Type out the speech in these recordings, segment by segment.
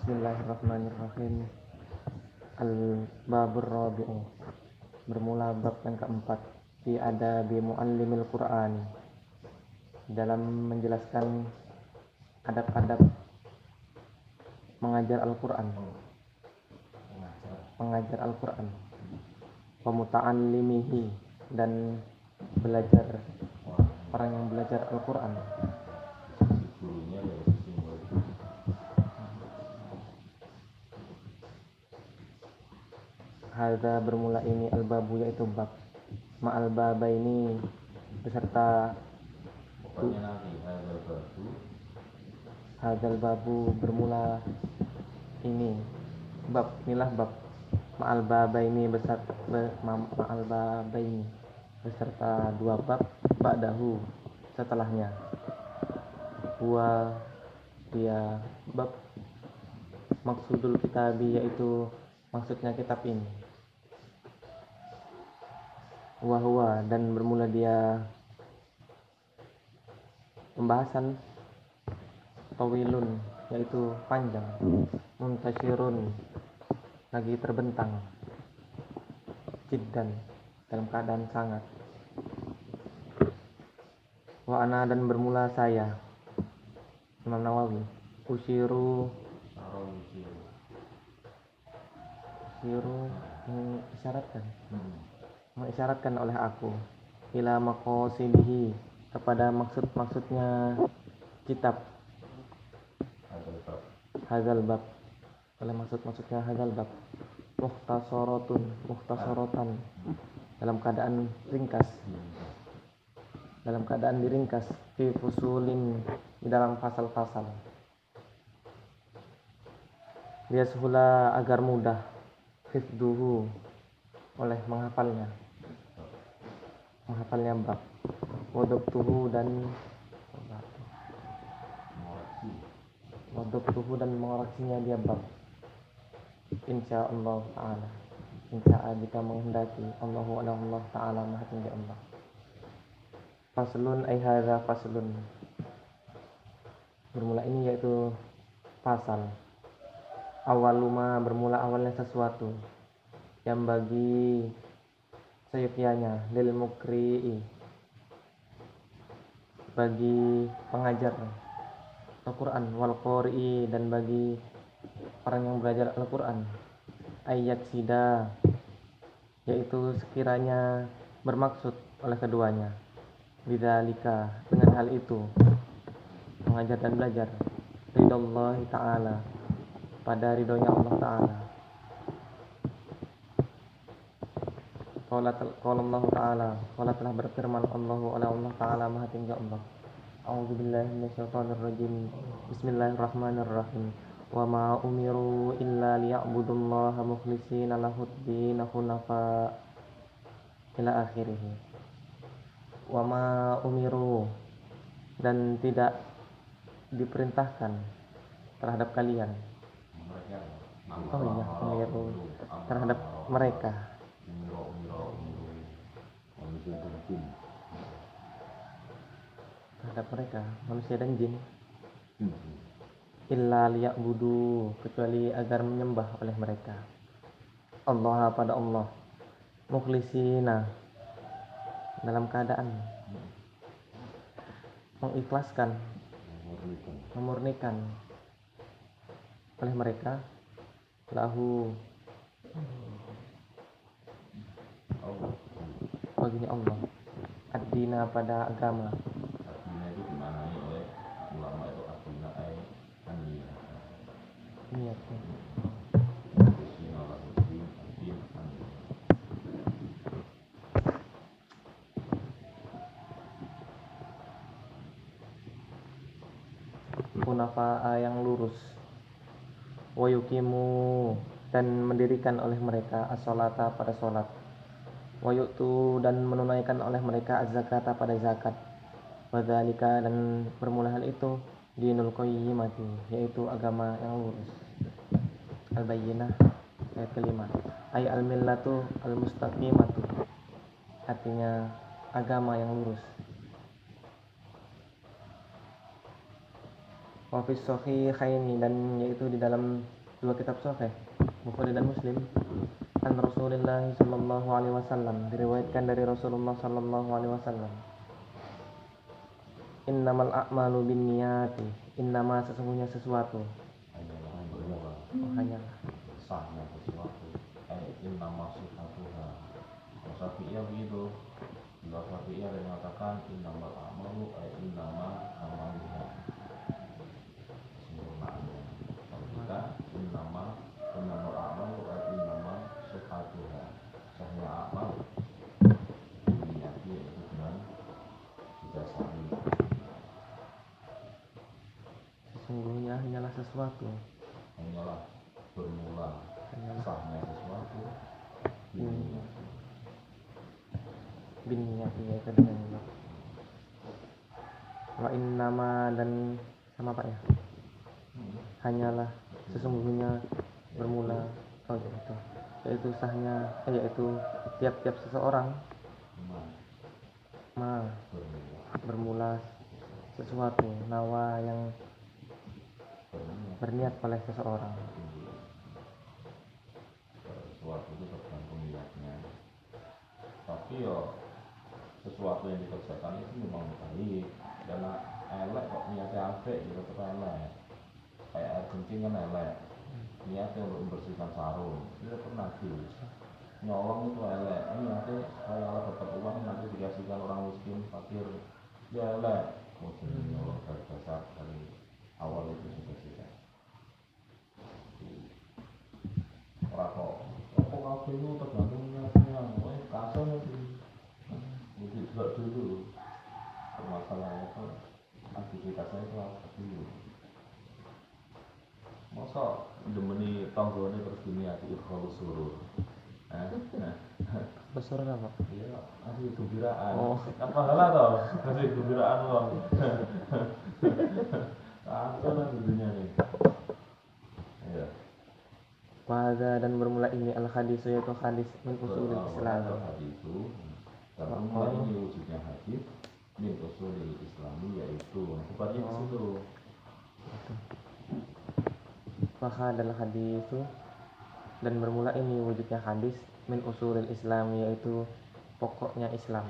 Bismillahirrahmanirrahim. Al-babur rabi'u, bermula bab yang keempat, fi adabi muallimil Qur'an, dalam menjelaskan adab-adab mengajar Al-Qur'an. Wa muta'allimihi, dan belajar, orang yang belajar Al-Qur'an. Hadza, bermula ini, al-babu, yaitu bab, ma'al baba ini beserta hadzal babu, bermula ini bab, inilah bab, ma'al baba ini beserta dua bab, ba'dahu, setelahnya. Huwa, dia bab, maksudul kitabi, yaitu maksudnya kitab ini. Wahwa, dan bermula dia pembahasan tawilun, yaitu panjang, muntashirun, lagi terbentang, jiddan, dalam keadaan sangat. Wa ana, dan bermula saya, Imam Nawawi, usyiru mengisyaratkan oleh aku, ila maqasidihi, kepada maksud-maksudnya kitab hadzal bab, oleh maksud-maksudnya hadzal bab, mukhtasaratan, dalam keadaan diringkas, fi fusulin, di dalam pasal-pasal, liyashula, agar mudah, hifduhu, oleh menghafalnya bab, wadabtuhu, dan mengoreksinya dia bab, insyaallah ta'ala, jika menghendaki, Allah ta'ala, maha tinggi Allah. Faslun, ay hadza faslun, bermula ini yaitu pasal. Awaluma, bermula awalnya sesuatu, yang bagi sayufianya, lil mukri'i, bagi pengajar Al-Quran, wal qori'i, dan bagi orang yang belajar Al-Quran, ayat sida, yaitu sekiranya bermaksud oleh keduanya, bidzalika, dengan hal itu, mengajar dan belajar, ridallahi ta'ala, pada ridhonya Allah ta'ala. Qala Allah ta'ala, qala telah berfirman Allah ta'ala, maha tinggi Allah. A'udzubillahi minasyaitonirrajim. Bismillahirrahmanirrahim. Wa ma umiru illa liya'budullaha mukhlishina lahud-din hunafa, ila akhirih. Wa ma umiru, dan tidak diperintahkan terhadap kalian, umiru, terhadap mereka, manusia dan jin, illa liya'budu, kecuali agar menyembah oleh mereka, Allah, pada Allah, mukhlisina, dalam keadaan mengikhlaskan, memurnikan oleh mereka, lahu, baginya Allah, ad-dina, pada agama. Niat. Hunafa, yang lurus, wa yuqimu, dan mendirikan oleh mereka as-sholata, pada sholat, wa yu'tu, dan menunaikan oleh mereka az-zakata, pada zakat, wa dzalika, dan bermula hal itu, dinul qayyimati, yaitu agama yang lurus. Al-bayyinah, ayat kelima, ay al-millatu al-mustaqimatu, artinya agama yang lurus. Wafis Sahihaini, dan yaitu di dalam dua kitab Sahih Bukhari dan Muslim, an Rasulullah sallallahu alaihi wasallam, diriwayatkan dari Rasulullah sallallahu alaihi wasallam, innamal a'malu binniyati, innama sesungguhnya sesuatu, hanyalah sahnya sesuatu, innama sifatuha. Syafi'iyah begitu. Bila Syafi'iyah ada mengatakan innamal a'malu innama amaluha, sempurnaannya. Kalau kita innamal a'malu innama sifatuha, sahnya amal niati yaitu dengan didasari. sesungguhnya hanyalah sesuatu, Hanyalah bermula, sahnya sesuatu binniyati, yaitu dengan niat. Wa innama, dan sama Pak ya, hanyalah sesungguhnya bermula, yaitu sahnya, yaitu tiap-tiap seseorang bermula sesuatu, nawa yang berniat oleh seseorang. Sesuatu itu tergantung niatnya. Tapi sesuatu yang dikerjakan itu memang baik, dan elek kok niatnya apik gitu, elek. Kayak air kencing kan elek, niatnya untuk membersihkan sarung itu pernah nyolong itu elek, niatnya supaya Allah dapat uang nanti dikasihkan orang miskin fakir, ya elek. Kemudian nyolong dari dasar dari awal itu sudah orang kok kabeh itu tergantung niatnya, kasar sih. Mesti juga dulu permasalahannya itu aktivitasnya itu apa dulu. Masa demeni tanggane terus diniati ikhlas surur. Besar apa? Iya, asli gembiraan. Oh. Apa halah toh? Asli gembiraan wong. Kacau lah dunia nih. Iya. Wahada, dan bermula ini al-hadis, yaitu hadis min usulil Islam. Hadis itu dan bermula ini wujudnya hadis min usulil Islami, yaitu bukannya di situ. Wahadal hadis, dan bermula ini wujudnya hadis min usulil Islam, yaitu pokoknya Islam.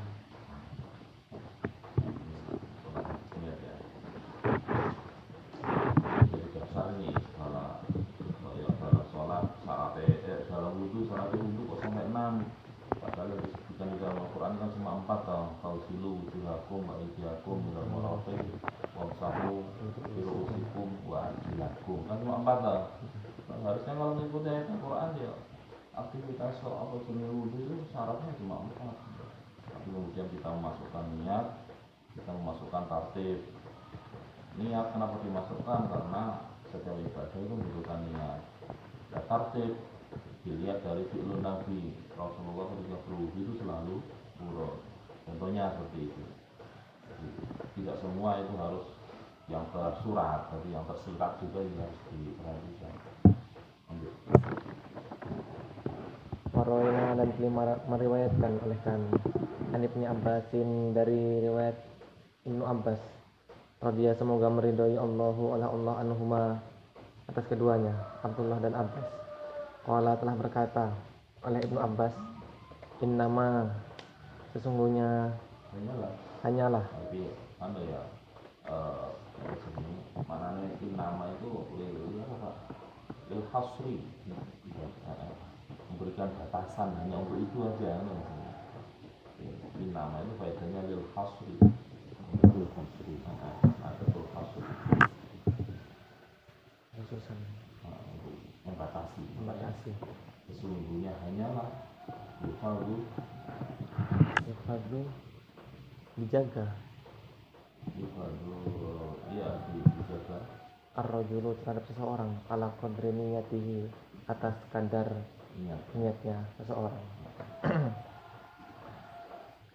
Padahal disebutkan di dalam Al-Quran kan cuma 4 tau. Tausilu wujuhakum wa idiakum minal marafiq wamsahu biru'usikum wa arjilakum, kan cuma 4 tau. Nah, harusnya kalau mengikuti ayat Al-Quran ya aktivitas apa jenis wudhu itu syaratnya cuma 4. Tapi kemudian kita memasukkan niat, kita memasukkan tartib. Niat kenapa dimasukkan? Karena setiap ibadah itu membutuhkan niat. Ya, tartib dilihat dari fi'lun Nabi Rasulullah ketika berwudu itu selalu urut. Contohnya seperti itu. Tidak semua itu harus yang tersurat, tapi yang tersirat juga harus diperhatikan. Waroina, dan meriwayatkan oleh kami an Ibnu Abbasin, dari riwayat Ibnu Abbas radhiyallahu, semoga meridhoi Allah anhuma, atas keduanya, Abdullah dan Abbas. Qala, telah berkata oleh Ibnu Abbas, innama, sesungguhnya hanyalah. Tapi anda ya maknanya innama itu lil hasri, memberikan batasan hanya untuk itu aja. Innama itu faedahnya lil hasri, betul hasri, membatasi. Sesungguhnya hanyalah yufadu, dijaga, ya dijaga ar-rajulu, terhadap seseorang, ala qadri niyatihi, atas kadar niatnya seseorang.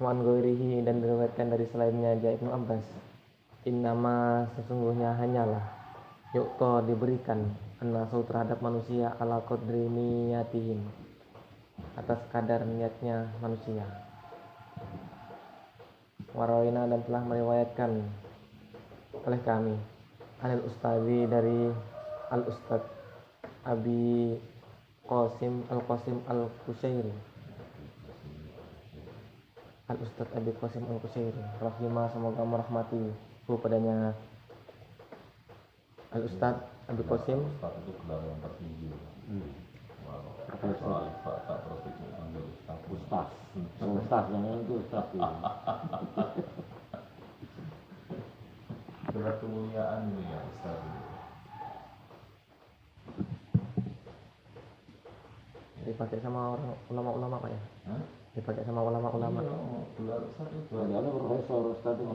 Wa an ghairihi, dan diriwayatkan dari selainnya aja Ibnu Abbas, innama, sesungguhnya hanyalah, yu'ta, diberikan, an-nasu, terhadap manusia, ala qadri niyatihim, atas kadar niatnya manusia. Warawina, dan telah meriwayatkan oleh kami Anil Ustadi dari Al Ustad Abi Qasim Al-Qushairi. Al Ustad Abi Qasim Al-Qushairi rahimah, semoga merahmati padanya. Al Ustad Abi Qasim Ustaz itu gelar yang tertinggi. Soal tak terus dipanggil Ustaz. Ustaz yang itu Ustaz itu. Gelar kemuliaan ini ya Ustaz ini. dipakai sama orang ulama-ulama Pak ya? Hah? Dipakai sama ulama-ulama. Iya, gelar Ustaz itu. Ada profesor Ustaz itu.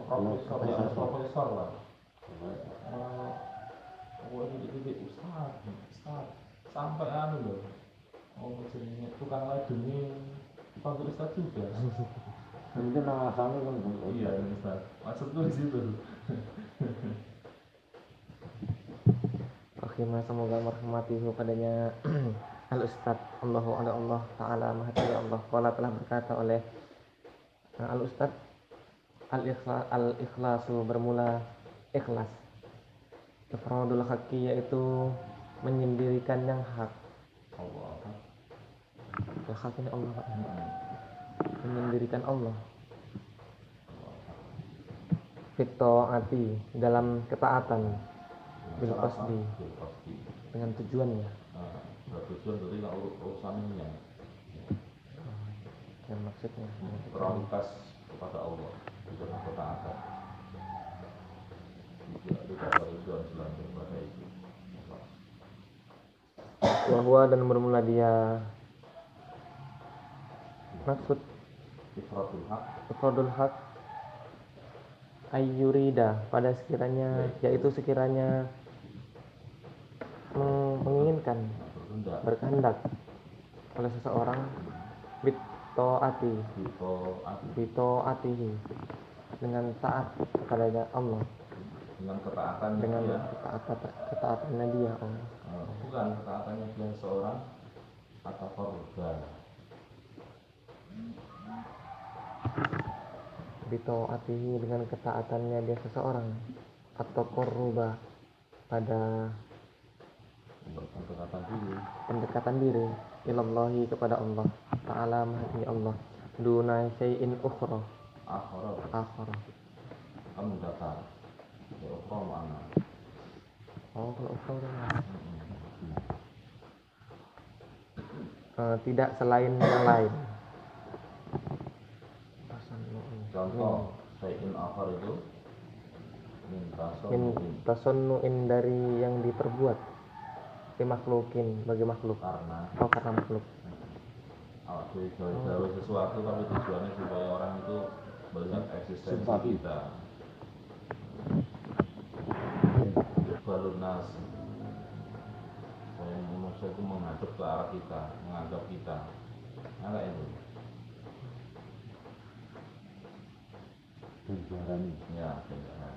Profesor lah. Oh ini titik Ustaz sampai anu loh. Oh jadinya tukang ladeni panggil Ustaz juga. Mungkin nama asalnya kan. Iya Ustaz. Maksudku di situ. Oke, semoga merahmati padanya. Al Ustad Allah Ta'ala Maha Tinggi Allah Qala telah berkata oleh Al Ustad, Al-ikhlasu bermula ikhlas. Ifradul haqqi yaitu menyendirikan yang hak. Allah. Yang hak ini Allah Pak. Menyendirikan Allah. Fito'ati dalam ketaatan. Bil qasdi dengan tujuannya. Tujuan berarti nggak urusannya. Yang maksudnya Prioritas kepada Allah bukan ketaatan. Tidak ada tujuan selain daripada itu. Wahwa dan bermula dia maksud ifradul haq ayyurida pada sekiranya yaitu sekiranya menginginkan berkehendak oleh seseorang bito'atihi dengan taat kepada Allah, dengan ketaatannya dengan dia. ketaatannya dia Allah. Bukan ketaatannya dia seorang atau korban. Bito'atihi dengan ketaatannya dia seseorang atau korruba pada pendekatan diri ilallahi kepada Allah Ta'ala Maha Tinggi Allah duna syai'in ukhra akhara Kan mendatar ya ukhra mana. kalau ukhra udah tidak selain yang lain. Contoh syai'in akhar itu min tasannu'in dari yang diperbuat makhlukin bagi makhluk karena makhluk. awak gawe sesuatu tapi tujuannya supaya orang itu melihat eksistensi kita. Balun nas supaya manusia itu menghadap ke arah kita, menganggap kita. Ada itu. Tujuan Ya, kendaraan.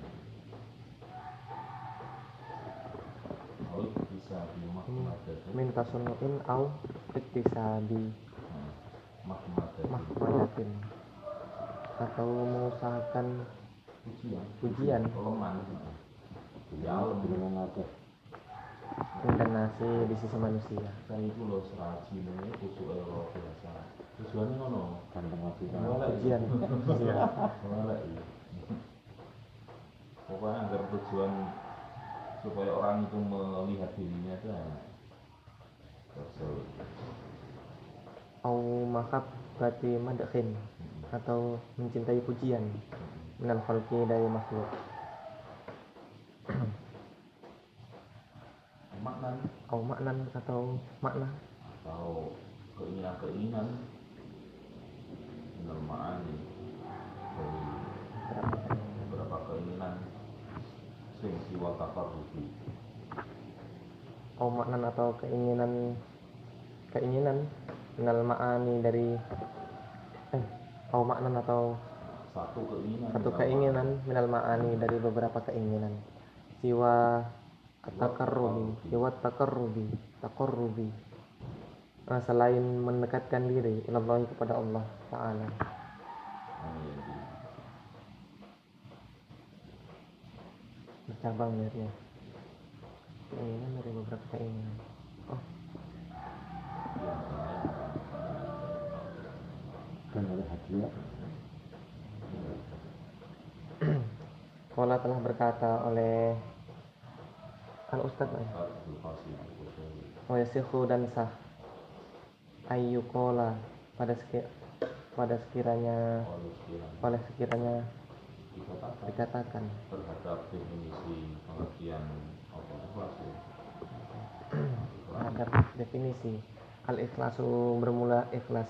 Bisa Min tasannu'in au iktisabi mahmadatin atau mengusahakan pujian ya lebih mengatur indanasi di sisi manusia. saya itu loh seraji ini kusuk ero biasa tujuannya ngono kandang hati pujian. Pokoknya agar tujuan supaya orang itu melihat dirinya itu enak. Au mahabbati madkhin atau mencintai pujian minal khalqi dari makhluk. Au maknan atau makna atau keinginan minal ma'ani dari beberapa keinginan sing siwa takarrubi. Au maknan atau keinginan minal ma'ani dari au maknan atau satu keinginan minal ma'ani dari beberapa keinginan siwa takarrubi selain mendekatkan diri ilallahi kepada Allah Ta'ala. Bercabang ya. keinginan dari beberapa keinginan. Oh, yang lain Dan oleh hadiah. Qala telah berkata oleh al Ustadz Abdul Qasim Al-Ghazali. wa yasikhu dan sah ayyukola pada sekiranya Oleh sekiranya dikatakan terhadap definisi pengertian apa ikhlas ya. terhadap definisi al-ikhlasu bermula ikhlas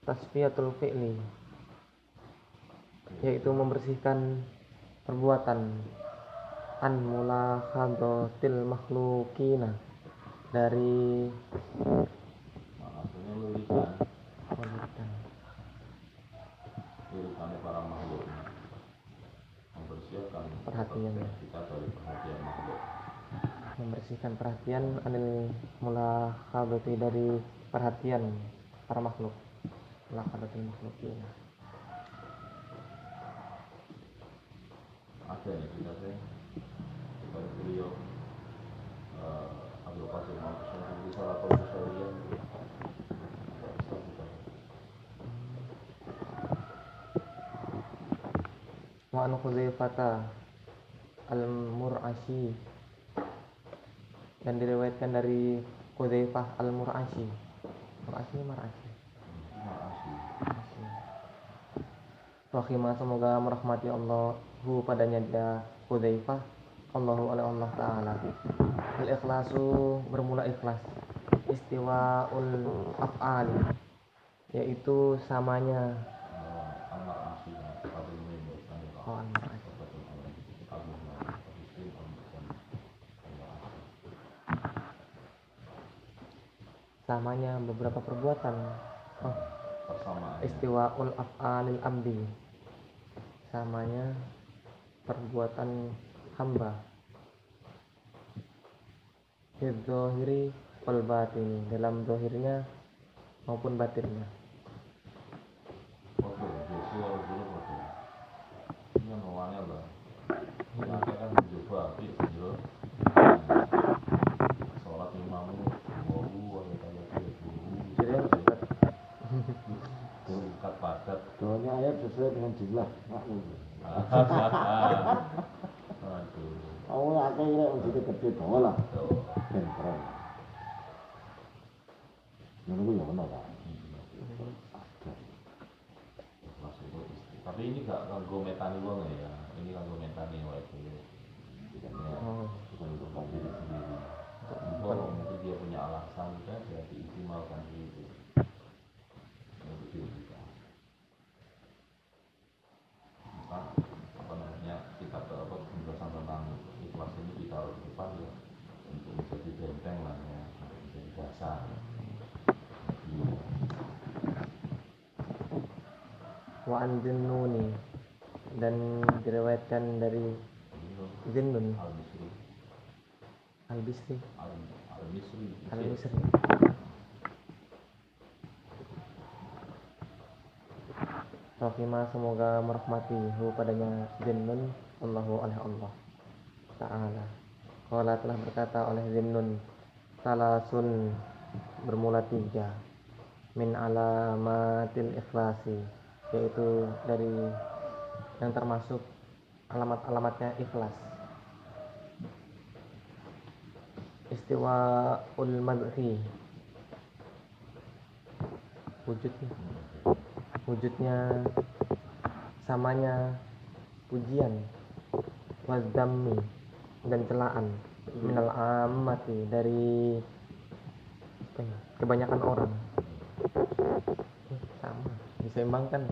tasfiyatul fi'li yaitu membersihkan perbuatan an mulakhadhatil makhlukina dari Maksudnya lirikan perbuatan lirikannya para makhluk membersihkan Perhatian. kita dari perhatian makhluk. membersihkan perhatian anil mulakhadhati dari perhatian para makhluk mulakhadhatil makhlukina. Ada nih kita saya dari beliau Abdul Qasim Al-Ghazali di salah satu syariah Wa an Hudzaifah al-Mur'ashi dan diriwayatkan dari Hudzaifah al-Mur'ashi. Mur'ashi Mar'ashi. Rahimah semoga merahmati Allahu padanya dia Hudzaifah Allahu oleh Allah Ta'ala. Al-ikhlasu bermula ikhlas istiwaul af'ali yaitu samanya oh, samanya beberapa perbuatan oh, istiwaul af'alil amdi samanya perbuatan hamba fidzohiri wal batini dalam zohirnya maupun batinnya. Foto, Joshua dulu foto. Ini kan awalnya lah. Mereka kan mencoba, tapi jujur. Sholat imammu, wawu, ada kayak gitu. Singkat padat. Doanya ayat sesuai dengan jumlah makmum. Aduh. Kamu akhirnya untuk gede bola. Ben keren. Menunggu ya benar kan? Tapi ini gak kanggo metani wong ya. Ini kanggo metani wae dhewe. Bukan untuk kamu sendiri. Kalau mungkin dia punya alasan kan ya diistimalkan gitu. Itu juga. Maka apa namanya kita apa penjelasan tentang ikhlas ini ditaruh di depan ya untuk menjadi benteng lah ya, untuk menjadi dasar. Wa an Zinnuni dan diriwayatkan dari Zinnun Al-Misri al-Bisri Al-Misri al-Misri Rahimah semoga merahmati hu padanya Zinnun Allahu oleh Allah Ta'ala. Qala telah berkata oleh Zinnun salasun bermula 3 min alamatil ikhlasi yaitu dari yang termasuk alamat-alamatnya ikhlas istiwaul madhi wujudnya samanya pujian wazdammi dan celaan minal ammati dari kebanyakan orang sama diseimbangkan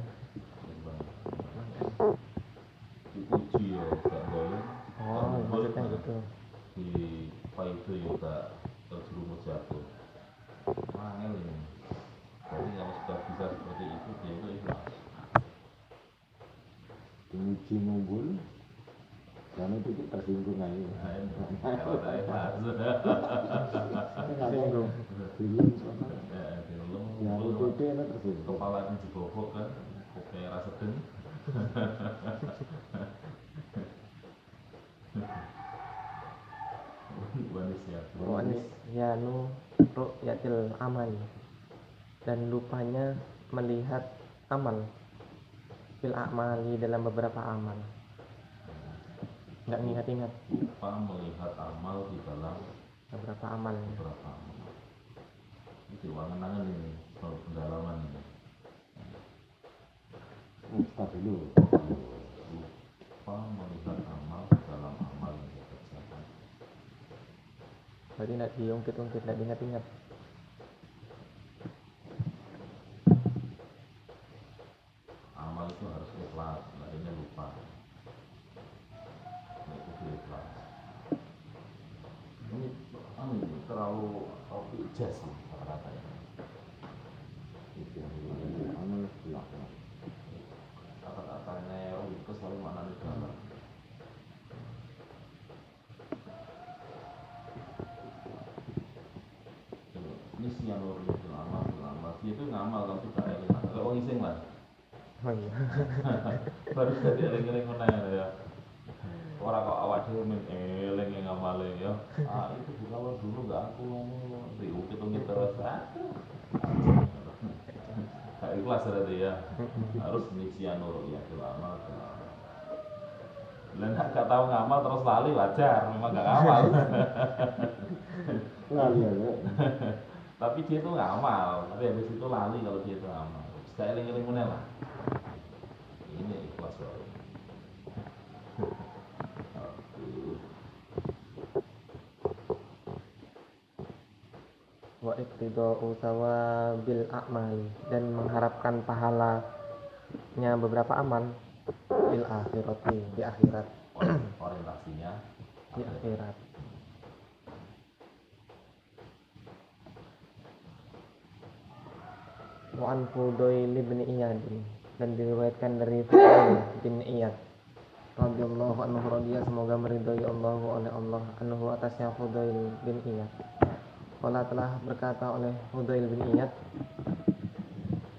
dipuji ya gak boleh maksudnya gitu di itu ya gak terjerumus jatuh angel ini jadi kalau sudah bisa seperti itu dia itu ikhlas Dimuji mumbul karena itu tersinggung aja. kalau tak ikhlas Tersinggung. Bingung sama. Ya itu enak tersinggung. kepala itu dibobok kan kayak rasa sedeng nisyanu ru'yatil amali, dan lupanya melihat amal, fil a'mali dalam beberapa amal. Nggak ingat-ingat Lupa melihat amal di dalam beberapa amal. beberapa amal. Itu wangenangan ini, pendalaman ini. Start dulu. Lupa melihat amal di dalam amal yang dia kerjakan. Berarti nggak diungkit-ungkit, nggak diingat-ingat. Amal itu harus ikhlas, lainnya lupa. Nah, itu ikhlas. Ini terlalu ijaz sih kata-katanya. Itu yang amal silakan. Kata-katanya itu selalu maknanya dalam. Ini sianur itu amal. Dia itu ngamal tapi gak eling. Kalau orang iseng lah. Oh iya. Baru jadi eling-eling mana ya. Orang kok awak dhewe men eling yang ngamale ya. Itu kalau dulu gak aku ngomong diukit-ukit terus. Gak ikhlas berarti ya. Harus nisyanur ya amal. Lah nek gak tau ngamal terus lali wajar, memang gak ngamal. Lali ya. Tapi dia itu ngamal, tapi habis itu lali kalau dia itu ngamal. Gak eling-eling meneh lah. Ini ikhlas baru. Wa iqtida'u thawabil a'mali, dan mengharapkan pahalanya beberapa amal fil akhirati, di akhirat. Orientasinya Di akhirat. Wa an Fudail bin Iyad, dan diriwayatkan dari Fudail bin Iyad radhiyallahu anhu, radhiya, semoga meridhai Allah oleh Allah, anhu atasnya Fudail bin Iyad. Qala, telah berkata oleh Fudail bin Iyad,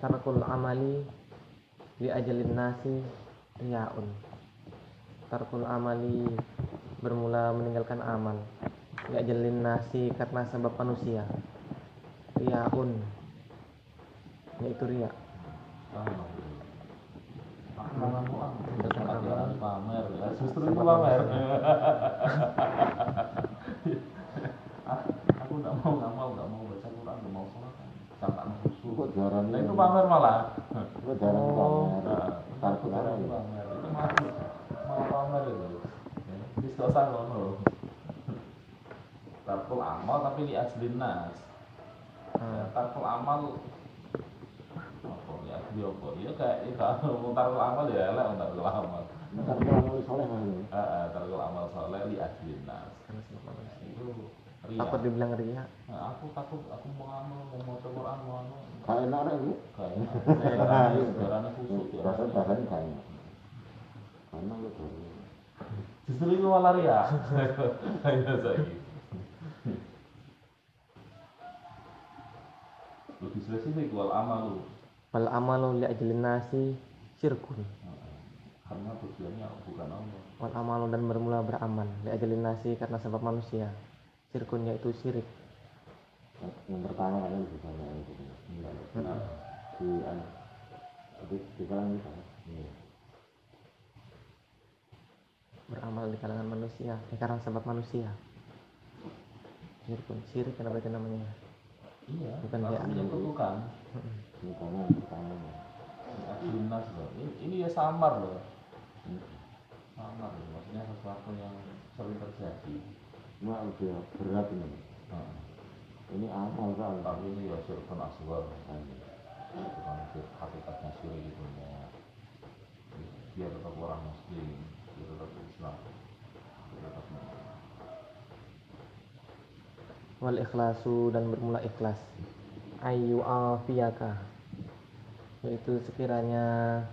tarkul amali li ajalin nasi riyaun. Tarkul amali, bermula meninggalkan amal, li ajalin nasi, karena sebab manusia, riyaun, yaitu riya. Pamer, justru itu pamer. Aku nggak mau ngamal, nggak mau baca Quran, nggak mau sholat, tak khusyuk. Kok jarang Nah itu pamer malah. Kok jarang pamer. Takut jarang pamer. Itu malah pamer itu. Diskosa ngono. Tarkul amal tapi li ajlin nas. Tarkul amal apa ya dia apa ya kayak kalau tarkul amal ya elek tarkul amal. Ntar kalau soleh kan. Tarkul amal soleh li ajlin nas. Karena sebab manusia. Itu ria. Takut dibilang riya. Aku takut aku mau ngamal, mau Quran, mau anu. Kayak enak rek, Bu. Kayak darahnya kusut ya. Rasanya kayak. Karena lu baru. Justru itu malah ria. Ayo saiki. Lebih spesifik wal amalu. Wal amalu li ajlin nasi syirkun. Karena tujuannya bukan Allah. Wal amalu, dan bermula beramal li ajlin nasi, karena sebab manusia, syirkun, yaitu syirik. Yang pertama kan bisa itu. Nah, Di kalangan kita. iya. Beramal di kalangan manusia, karena sebab manusia. Syirkun, syirik kan berarti namanya. Iya. Bukan Langsung kayak menyekutukan. Di kalangan pertama. Dinas loh. Ini ya samar loh. Samar loh. Maksudnya sesuatu yang sering terjadi. Cuma udah berat ini. Nah, Ini amal kan. tapi ini ya syirkun asghar. Bukan hakikatnya syirik itu ya. Dia tetap orang muslim, dia tetap Islam, dia tetap Muslim. Wal ikhlasu, dan bermula ikhlas, ayu afiyaka, yaitu sekiranya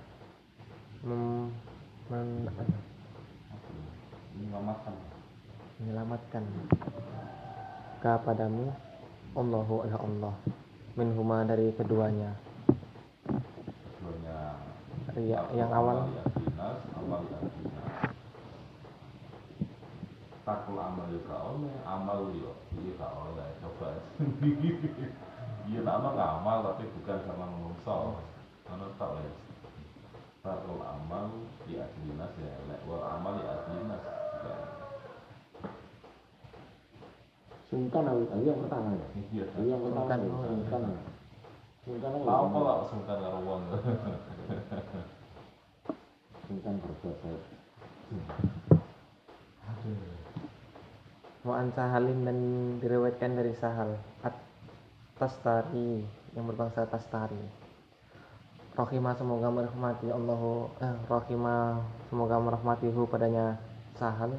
menyelamatkan kepadamu Allahu ala Allah, minhuma, dari keduanya. Keduanya Riya yang awal, ya dinas, awal ya dinas. takul amal yo gak oleh, amal yo iya gak oleh, coba. Iya tak ono ngamal tapi bukan karena menungso. Ono tak wes. Takul amal di ajlinas ya, lek wal amal di ajlinas. Sungkan aku yang pertama ya. Iya. Yang pertama Sungkan, ya, oh, iya. sungkan. Sungkan aku. Tahu kok lah sungkan karo wong. Sungkan berbuat baik. Wa an Sahalin, dan diriwayatkan dari Sahal At-Tastari, yang berbangsa Tastari. Rahimah, semoga merahmati Rahimah, semoga merahmatihu padanya Sahal.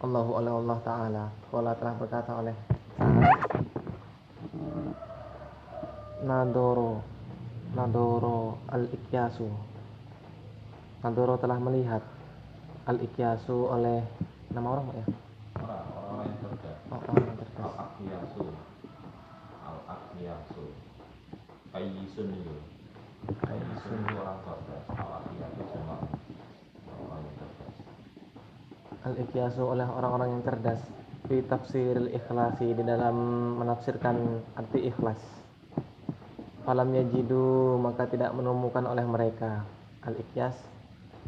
Allahu oleh Allah Ta'ala Qala, telah berkata oleh Sahal, Nadoro al-Ikyasu, Nadoro telah melihat, al-Ikyasu oleh nama orang ya? Orang-orang yang cerdas. Orang yang cerdas. Al-Aqyasu. Qayyisun itu. Qayyisun itu orang cerdas. Al-Aqyasu cuma orang yang cerdas. Al-Ikyasu oleh orang-orang yang cerdas. Fi tafsiril ikhlasi, di dalam menafsirkan arti ikhlas. Falam yajidu, maka tidak menemukan oleh mereka al-Ikyas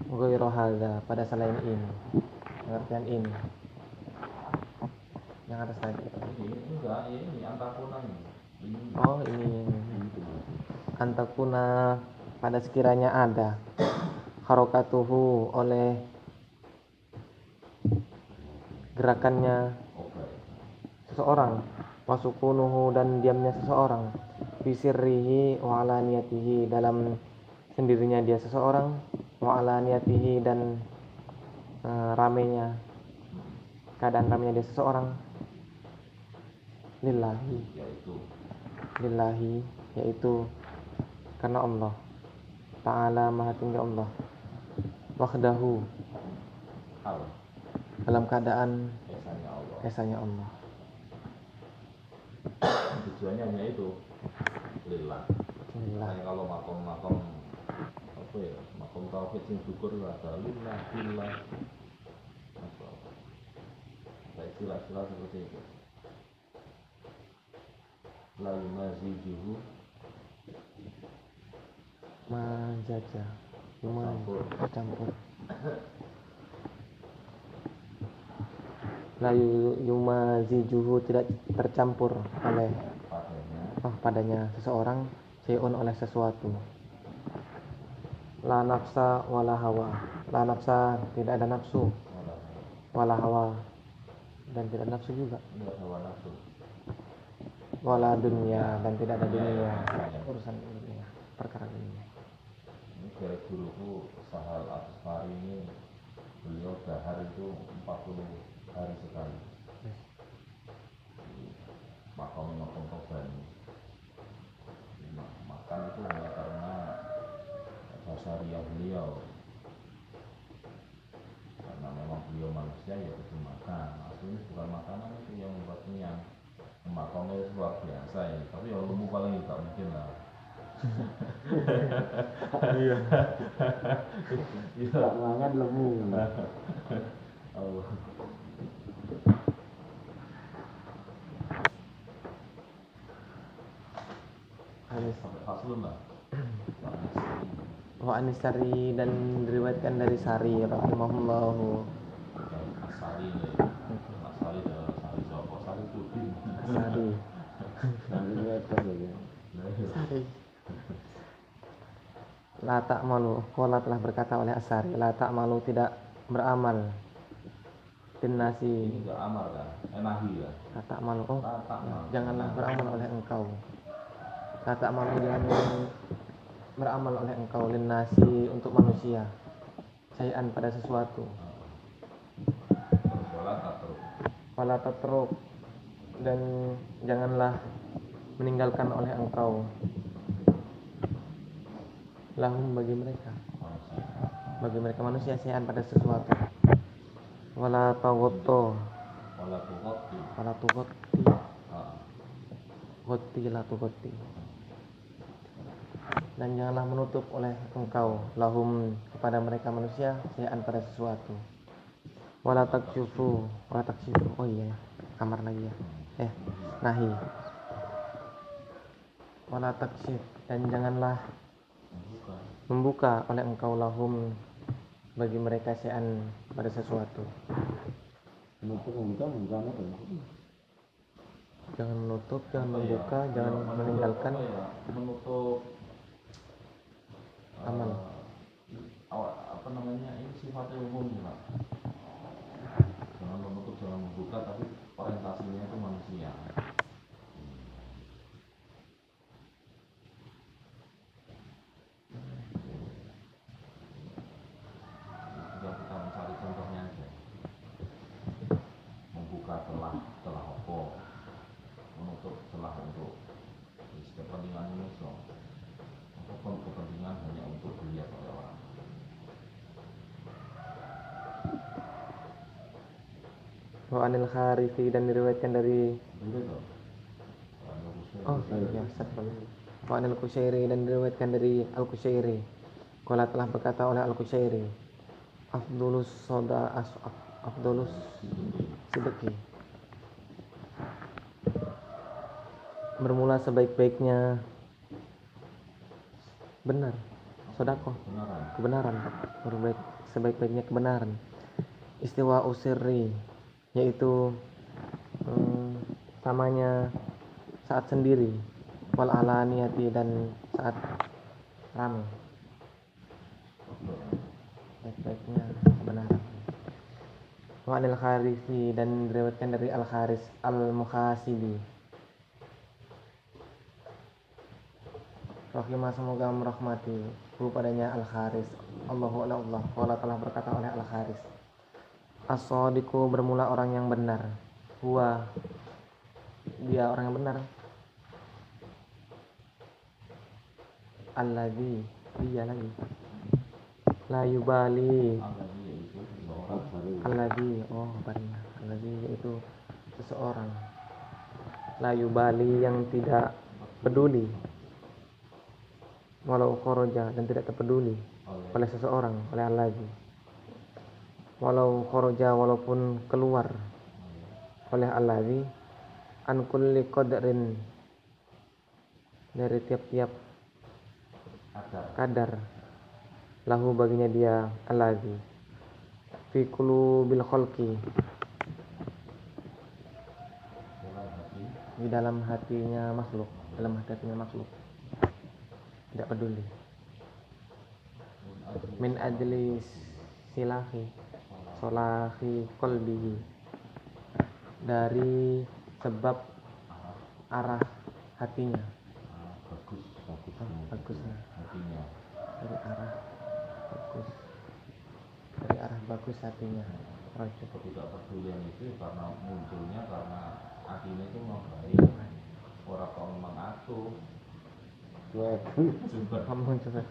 ghairu hadza, pada selain ini, pengertian ini yang atas tadi. Ini enggak, ini antakuna ini. Oh, ini antakuna, pada sekiranya ada harokatuhu, oleh gerakannya Oke. seseorang, wasukunuhu, dan diamnya seseorang, bisirrihi wa alaniyatihi, dalam sendirinya dia seseorang, wa alaniyatihi, dan ramenya, keadaan ramenya dia seseorang, lillahi, yaitu karena Allah Ta'ala, maha tinggi Allah, wahdahu, Hal dalam keadaan esanya Allah. esanya Allah. Tujuannya hanya itu. Lillah. Makanya kalau makom apa ya, makom tauhid sing syukur ada lillah, billah. Kayak istilah-istilah seperti itu. La yumazijuhu Majaja, campur. La yumazijuhu, tidak tercampur oleh padanya seseorang, syai'un, oleh sesuatu. La nafsa wala hawa, la nafsa, tidak ada nafsu, wala hawa, dan tidak nafsu juga, hawa nafsu. wala dunia, dan tidak ada dunia, urusan dunia, perkara dunia. Ini dari guruku Sahal At-Tasari ini, beliau dahar itu 40 hari sekali. Makom Tobani. Makan itu hanya karena basariah beliau, karena memang beliau manusia ya itu makan. Aslinya bukan makanan itu yang membuat kenyang. Makomnya itu luar biasa ya, tapi kalau lemu paling tak mungkin lah. Iya. Tak mangan lemu. Allah. Faslun lah. Wa anisari, dan diriwayatkan dari Sari rahimahullahu. Asari ini. Asari adalah Sari Joko. Sari Puding. Sari. Sari. Sari. La ta'malu, qala, telah berkata oleh Asari, la ta'malu, tidak beramal, Ini Nasi. enggak amar kan? Nahi kan? La ta'malu, oh La ta'mal. janganlah beramal oleh engkau. La ta'malu, jangan beramal oleh engkau, linnasi, untuk manusia, syai'an, pada sesuatu. Terus wala tatruk. Wala tatruk, dan janganlah meninggalkan oleh engkau, lahum, bagi mereka manusia, syai'an, pada sesuatu. Wala taghuttu, Wala tughatti. wala tughatti, Ah. ghutti, la tughatti, dan janganlah menutup oleh engkau, lahum, kepada mereka manusia, syai'an, pada sesuatu. wala takshifu, oh iya amar lagi ya, nahi, wala takshif, dan janganlah membuka oleh engkau lahum bagi mereka syai'an pada sesuatu. Membuka apa ya? Jangan menutup, jangan membuka, jangan meninggalkan menutup amal. Apa namanya, ini sifatnya umum nih Pak. Jangan menutup, jangan membuka, tapi orientasinya itu manusia. Tinggal kita mencari contohnya aja. Membuka celah apa, menutup celah untuk kepentingan manusia, ataupun kepentingan hanya untuk dilihat oleh orang. Wa anil Harithi, dan diriwayatkan dari Wa anil Kusyairi, dan diriwayatkan dari Al-Kusyairi. Qala telah berkata oleh Al-Kusyairi, Afdolus sidqi, bermula sebaik-baiknya benar, sedekah, kebenaran, sebaik-baiknya kebenaran. Istiwa usirri, yaitu samanya saat sendiri, wal alaniyati, dan saat ramai. Baik-baiknya kebenaran. Wa anil Harisi, dan diriwayatkan dari Al-Haris Al-Muhasibi, rahimah, semoga merahmati hu padanya Al-Haris, Allahu Allah. Qala telah berkata oleh Al-Haris, as-shadiqu, bermula orang yang benar, huwa, dia orang yang benar, alladzi, dia lagi, la yubali, alladzi, alladzi yaitu seseorang, la yubali, yang tidak peduli, walau kharaja, dan tidak terpeduli oleh seseorang, oleh alladzi, walau kharaja, walaupun keluar oleh alladzi, an kulli qadrin, dari tiap-tiap kadar, lahu baginya dia alladzi, fi qulubil khalqi, di dalam hatinya makhluk, tidak peduli, min ajli solahi qalbihi, dari sebab arah hatinya, bagusnya hatinya, dari arah bagus hatinya. Ketidakpedulian itu karena munculnya karena hatinya itu mau baik, orang kau memang atuh Cuek. Kamu coba.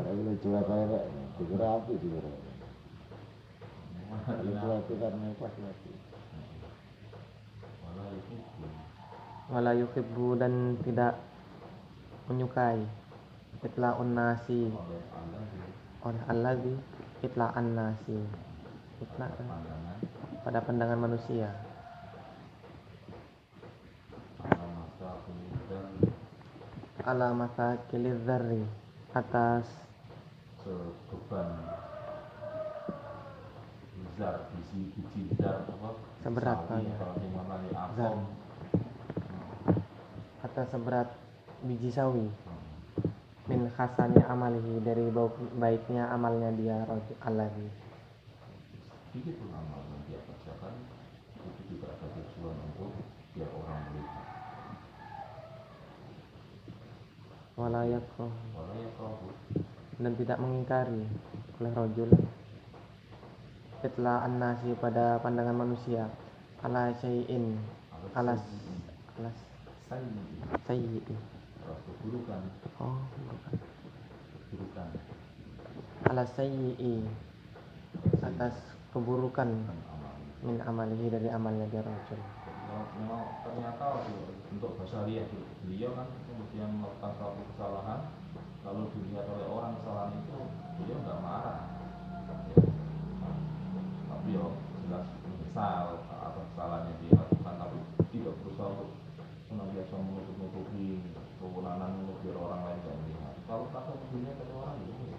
Ada bilang cuek kayak dikira api dikira. Cuek itu karena pas lagi. Wala yuhibbu, dan tidak menyukai, itla'un nasi, oleh alladzi, itla'an nasi, itla' pada pandangan manusia, ala masa kilizari, atas sebeban zar, biji zar, apa seberat zar, atas seberat biji sawi, min khasani amalihi, dari baiknya amalnya dia, alladzi. Sedikit pun amal yang dia kerjakan itu juga ada tujuan untuk biar orang melihat. Wala yakrahu, dan tidak mengingkari oleh rajul, itla'an nasi, pada pandangan manusia, ala syai'in, alas sayyi'i, keburukan, keburukan, ala sayyi'i, atas keburukan, min amalihi, dari amalnya dia rajul. Memang ternyata untuk basariah beliau kan kemudian melakukan suatu kesalahan, lalu dilihat oleh orang kesalahan itu, beliau nggak marah, tapi jelas menyesal atas kesalahan yang dia lakukan, tapi tidak berusaha untuk senantiasa menutup-nutupi kewenangan biar orang lain tidak melihat. Kalau kata dunia kata orang itu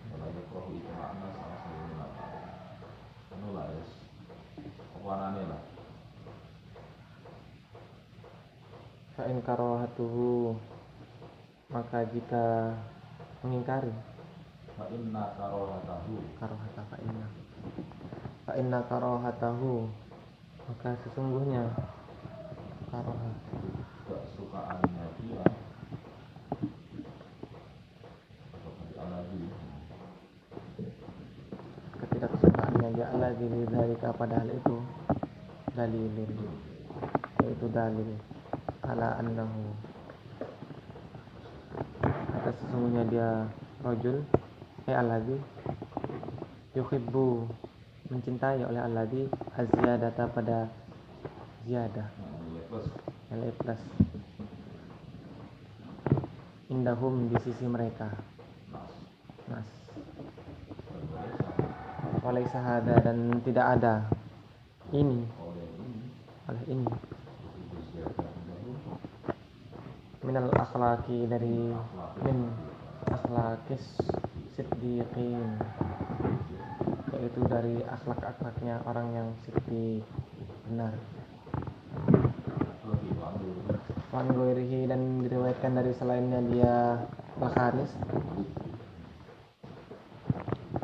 kalau ya pro itu makna salah satu makna anu lah ya kewenangannya lah. Fa'in karohatuhu, maka jika mengingkari Fa inna karohatahu, karohata fa'inna karohatahu, maka sesungguhnya karoha kesukaannya dia ketidaksukaannya dia alladzi lidzalika, pada hal itu dalilun, yaitu dalil ala annahu, atas sesungguhnya dia rajul alladzi yuhibbu, mencintai oleh alladzi az-ziyadata, pada ziyadah ya plus plus indahum, di sisi mereka, nas oleh sahada, dan tidak ada ini oleh ini minal akhlaki, dari min akhlakis siddiqin, yaitu dari akhlak-akhlaknya orang yang siddiq, benar. Wan goirihi, dan diriwayatkan dari selainnya dia Al-Haris,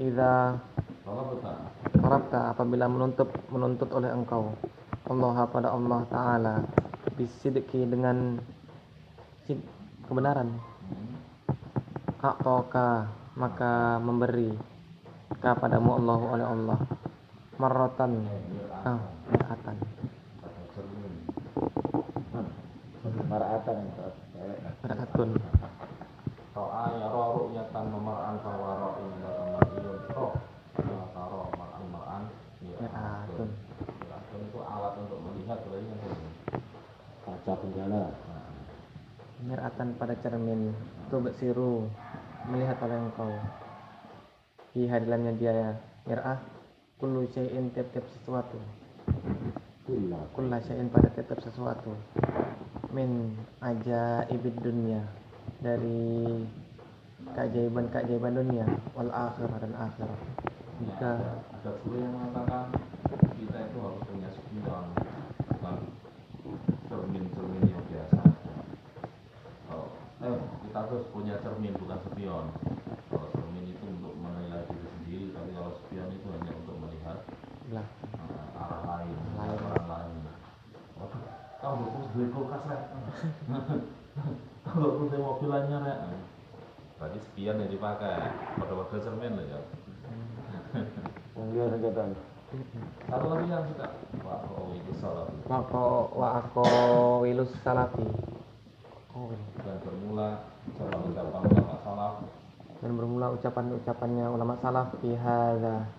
idza qarabta, apabila menuntut oleh engkau Allah, pada Allah Ta'ala, bisidqi, dengan kebenaran, a'toka, maka memberi kepadamu Allah oleh Allah marratan, maratan, maratun, ro'a ya ru'yatan memar'an fawara illa tamariyun roh taro mar'an maratun, itu alat untuk melihat berarti kan kaca penjala. miratan, pada cermin, tubsiru, melihat oleh engkau, di hadilannya dia mir'ah, kullu syai'in, tiap-tiap sesuatu, kulla syai'in, pada tiap-tiap sesuatu, min ajaibid dunia, dari keajaiban dunia, wal akhirah, dan akhirat. Jika ada guru yang mengatakan kita itu harus punya spion, bukan cermin yang biasa. Kita harus punya cermin, bukan spion. Kalau cermin itu untuk menilai diri sendiri, tapi kalau spion itu hanya untuk melihat lah arah lain, orang lain. Waduh, kamu terus beli kulkas ya? Kalau terus mobil anyar ya? Berarti spion yang dipakai, pada cermin lah ya. Yang dia sekitar. Satu lagi yang suka, wah itu salah. Wa'ako wilus salafi, Dan bermula ucapan ulama salaf dan bermula ucapannya ulama salaf fi hadza,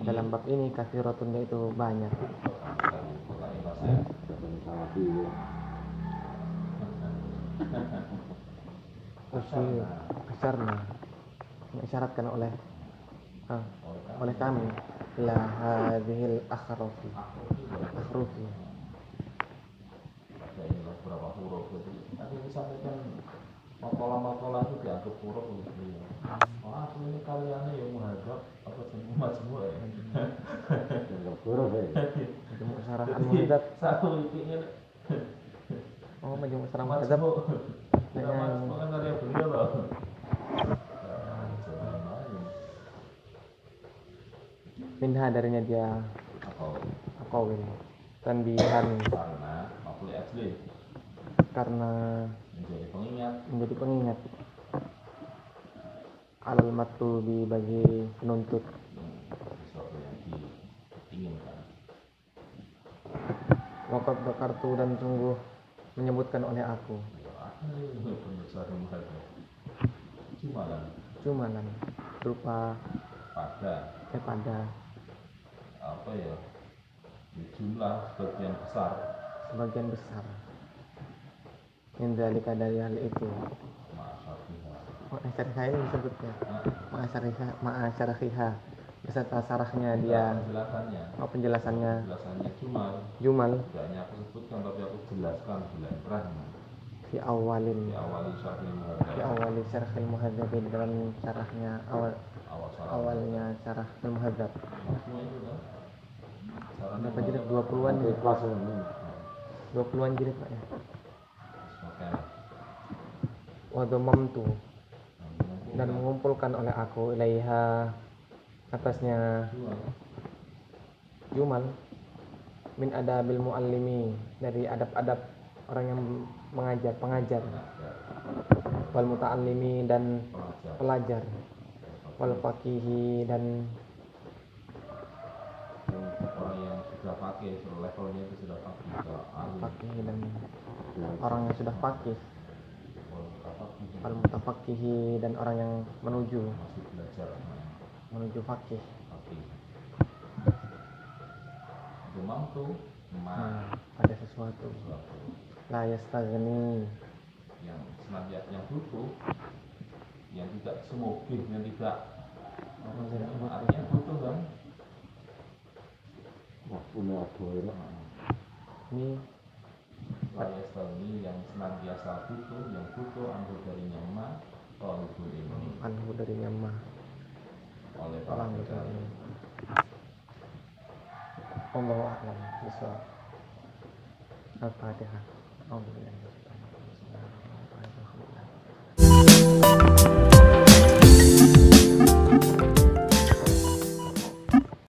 dalam bab ini katsiratun, yaitu banyak. Usyarna, mengisyaratkan oleh kami ila hadhil akhrufi. Ada inilah berapa huruf itu. Nanti disampaikan makalah itu dianggap huruf gitu ya. Oh, aku ini kaliannya yang menghadap apa semua semua ya. Yang huruf ya. Majmu' Syarah Al-Muhadzab. Satu ini. Oh, Majmu' Syarah Al-Muhadzab. Dengan makan karya beliau loh. Minha, darinya dia Aqawil, tanbihan, Karena makhluk asli karena menjadi pengingat alal matlubi, bagi penuntut, sesuatu yang diinginkan. waqad dzakartu, dan sungguh menyebutkan oleh aku, cumalan berupa pada apa ya, di jumlah sebagian besar min dzalika, dari hal itu, masyarakat ma'asyariha, ini disebutnya ma'asyariha, beserta sarahnya dia. Penjelasannya. Penjelasannya Penjelasannya Jumal tidak hanya aku sebutkan tapi aku jelaskan bilang fi awalin di awal syarhil fi awali syarhil muhadzab, dalam syarahnya awalnya syarah al muhadzab. semua itu kan Berapa jilid? 20-an Sampai jilid. kelas ini. 20-an jilid Pak ya. semakin Wa dhamamtu, dan mengumpulkan oleh aku ilaiha, atasnya Jumal, min adabil muallimi, dari adab-adab orang yang mengajar, pengajar, wal muta'allimi, dan pelajar, wal faqihi, dan orang yang sudah pakai levelnya itu sudah pakai ahli faqih, dan orang yang sudah faqih, wal masih mutafaqihi, dan orang yang menuju belajar faqih. pakai demam tuh Pada sesuatu la yastaghni, yang senantiasa yang butuh, yang tidak semogih, yang tidak artinya butuh kan. Punya apa ya? ini Layastani yang senantiasa butuh, yang butuh anggul darinya ma tolibul ilmi anhu dari nyamah oleh para orang pencari. ini. Allahu a'lam bishawab. Al-Fatihah. Alhamdulillah.